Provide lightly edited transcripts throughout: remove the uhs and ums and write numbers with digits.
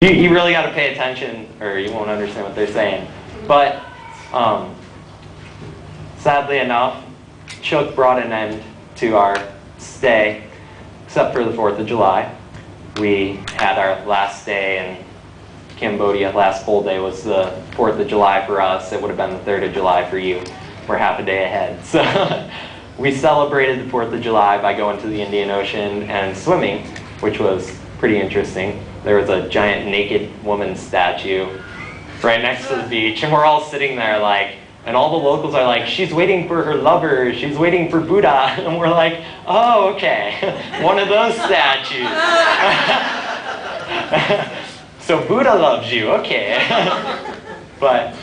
You really got to pay attention or you won't understand what they're saying. But sadly enough, Chuck brought an end to our stay, except for the 4th of July. We had our last day in Cambodia. Last full day was the 4th of July for us. It would have been the 3rd of July for you. We're half a day ahead. So we celebrated the 4th of July by going to the Indian Ocean and swimming, which was pretty interesting. There was a giant naked woman statue right next to the beach, and we're all sitting there like, and all the locals are like, she's waiting for her lover, she's waiting for Buddha, and we're like, oh, okay, one of those statues. So Buddha loves you, okay. But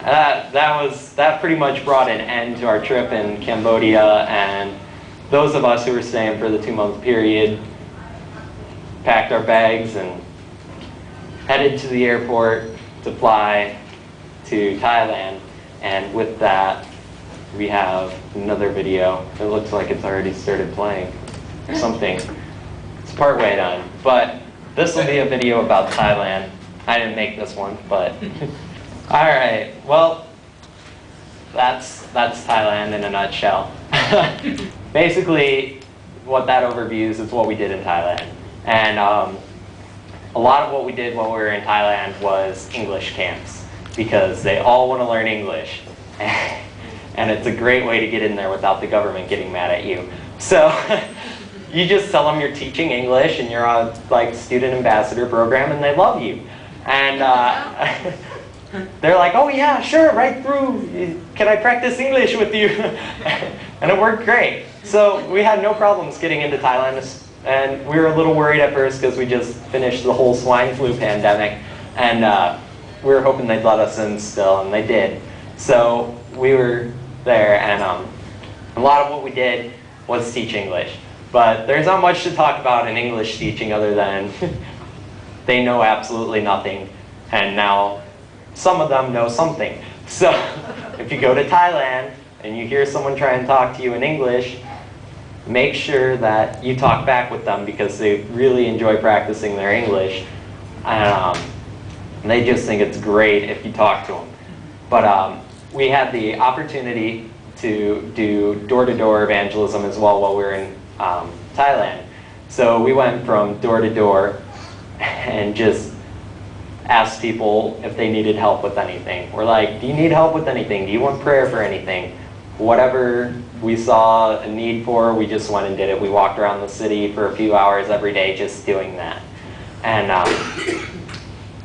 that pretty much brought an end to our trip in Cambodia, and those of us who were staying for the 2-month period packed our bags and headed to the airport to fly to Thailand. And with that, we have another video. It looks like it's already started playing or something. It's partway done. But this will be a video about Thailand. I didn't make this one, but all right. Well, that's Thailand in a nutshell. Basically, what that overviews is what we did in Thailand. And a lot of what we did while we were in Thailand was English camps, because they all want to learn English. And it's a great way to get in there without the government getting mad at you. So you just tell them you're teaching English and you're on like student ambassador program, and they love you. And they're like, oh yeah, sure, right through. Can I practice English with you? And it worked great. So we had no problems getting into Thailand. And we were a little worried at first because we just finished the whole swine flu pandemic, and we were hoping they'd let us in still, and they did. So we were there, and a lot of what we did was teach English. But there's not much to talk about in English teaching other than they know absolutely nothing, and now some of them know something. So if you go to Thailand and you hear someone try and talk to you in English, make sure that you talk back with them, because they really enjoy practicing their English. And they just think it's great if you talk to them. But we had the opportunity to do door-to-door evangelism as well while we were in Thailand. So we went from door to door and just asked people if they needed help with anything. We're like, do you need help with anything? Do you want prayer for anything? Whatever we saw a need for, we just went and did it. We walked around the city for a few hours every day just doing that. And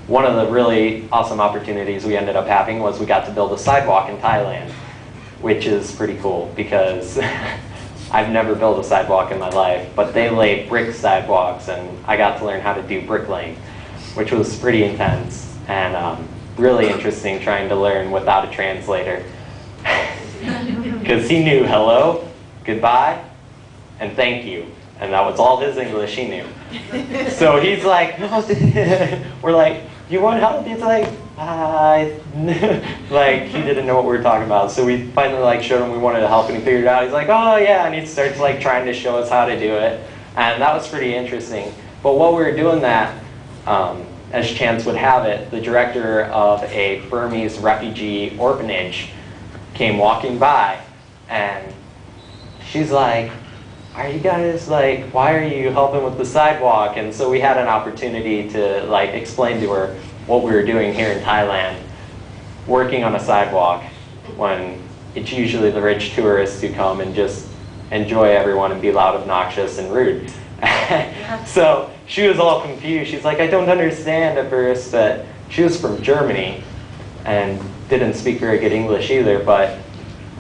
one of the really awesome opportunities we ended up having was we got to build a sidewalk in Thailand, which is pretty cool because I've never built a sidewalk in my life, but they lay brick sidewalks, and I got to learn how to do bricklaying, which was pretty intense and really interesting trying to learn without a translator. Because he knew hello, goodbye, and thank you. And that was all his English he knew. So he's like, no, we're like, you want help? He's like, like he didn't know what we were talking about. So we finally like showed him we wanted to help, and he figured it out. He's like, oh yeah, and he starts like trying to show us how to do it. And that was pretty interesting. But while we were doing that, as chance would have it, the director of a Burmese refugee orphanage came walking by, and she's like, are you guys like, why are you helping with the sidewalk? And so we had an opportunity to like explain to her what we were doing here in Thailand, working on a sidewalk when it's usually the rich tourists who come and just enjoy everyone and be loud, obnoxious, and rude. So she was all confused. She's like, I don't understand at first, but she was from Germany and didn't speak very good English either, but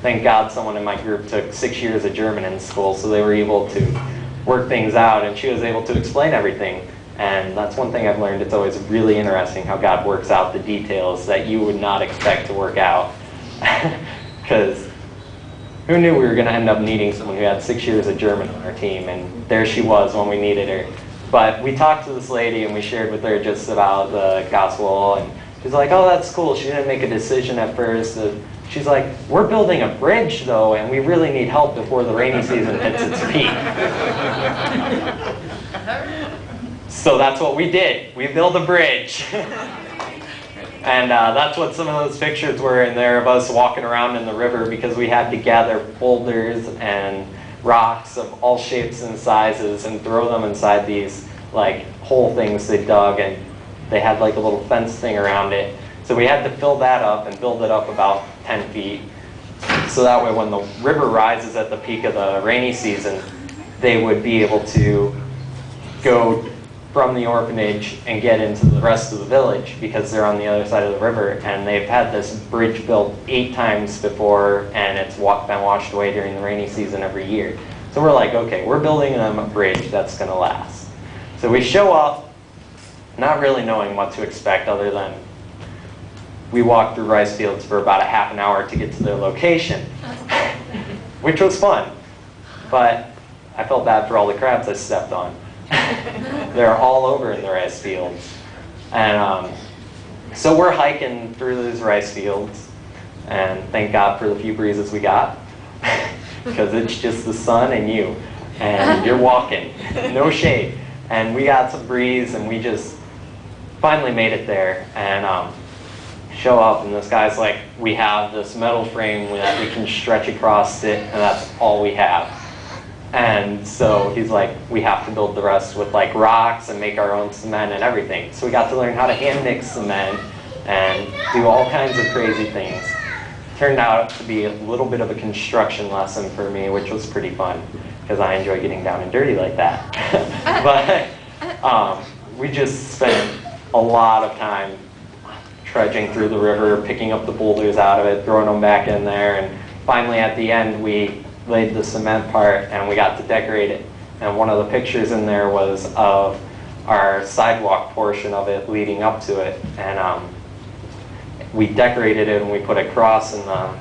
thank God someone in my group took 6 years of German in school, so they were able to work things out, and she was able to explain everything. And that's one thing I've learned. It's always really interesting how God works out the details that you would not expect to work out. Because who knew we were going to end up needing someone who had 6 years of German on our team, and there she was when we needed her. But we talked to this lady, and we shared with her just about the gospel, and she's like, oh, that's cool. She didn't make a decision at first. She's like, we're building a bridge, though, and we really need help before the rainy season hits its peak. So that's what we did. We built a bridge. And that's what some of those pictures were in there of us walking around in the river, because we had to gather boulders and rocks of all shapes and sizes and throw them inside these like hole things they dug, and they had like a little fence thing around it. So we had to fill that up and build it up about 10 feet. So that way when the river rises at the peak of the rainy season, they would be able to go from the orphanage and get into the rest of the village, because they're on the other side of the river. And they've had this bridge built 8 times before, and it's been washed away during the rainy season every year. So we're like, okay, we're building them a bridge that's going to last. So we show up, not really knowing what to expect, other than we walked through rice fields for about a half an hour to get to their location, which was fun. But I felt bad for all the crabs I stepped on. They're all over in the rice fields. And so we're hiking through these rice fields, and thank God for the few breezes we got, because it's just the sun and you, and you're walking, no shade. And we got some breeze, and we just finally made it there, and show up, and this guy's like, we have this metal frame that we can stretch across it, and that's all we have. And so he's like, we have to build the rest with like rocks and make our own cement and everything. So we got to learn how to hand mix cement and do all kinds of crazy things. Turned out to be a little bit of a construction lesson for me, which was pretty fun, because I enjoy getting down and dirty like that. But we just spent a lot of time trudging through the river, picking up the boulders out of it, throwing them back in there, and finally at the end we laid the cement part and we got to decorate it. And one of the pictures in there was of our sidewalk portion of it leading up to it, and we decorated it, and we put a cross in the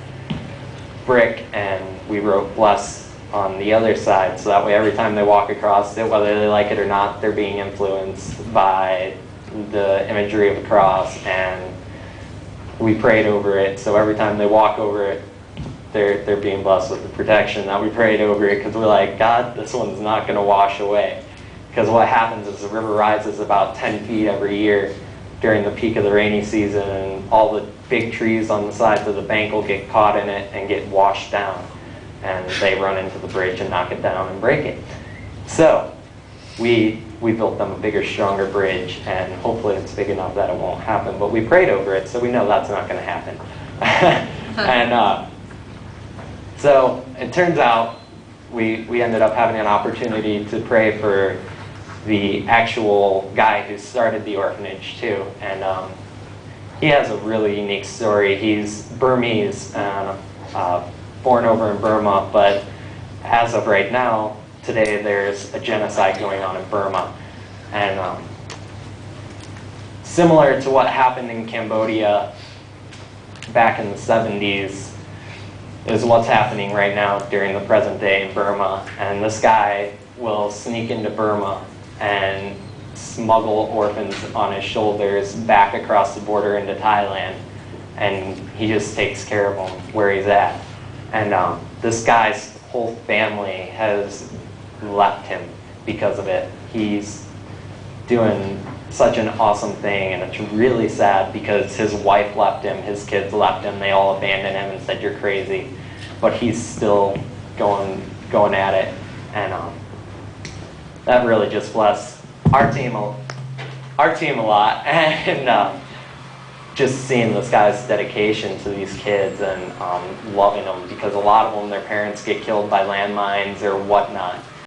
brick, and we wrote "bless" on the other side, so that way every time they walk across it, whether they like it or not, they're being influenced by the imagery of the cross, and we prayed over it, so every time they walk over it, they're being blessed with the protection that we prayed over it, because we're like, God, this one's not going to wash away. Because what happens is the river rises about 10 feet every year during the peak of the rainy season, and all the big trees on the sides of the bank will get caught in it and get washed down, and they run into the bridge and knock it down and break it. So we built them a bigger, stronger bridge, and hopefully it's big enough that it won't happen, but we prayed over it, so we know that's not going to happen. And so it turns out we ended up having an opportunity to pray for the actual guy who started the orphanage too, and he has a really unique story. He's Burmese, born over in Burma, but as of right now, today there's a genocide going on in Burma. And similar to what happened in Cambodia back in the 70s, is what's happening right now during the present day in Burma. And this guy will sneak into Burma and smuggle orphans on his shoulders back across the border into Thailand, and he just takes care of them where he's at. And this guy's whole family has left him because of it. He's doing such an awesome thing, and it's really sad because his wife left him, his kids left him, they all abandoned him and said, you're crazy. But he's still going at it, and that really just blessed our team a lot, and just seeing this guy's dedication to these kids and loving them, because a lot of them, their parents get killed by landmines or whatnot,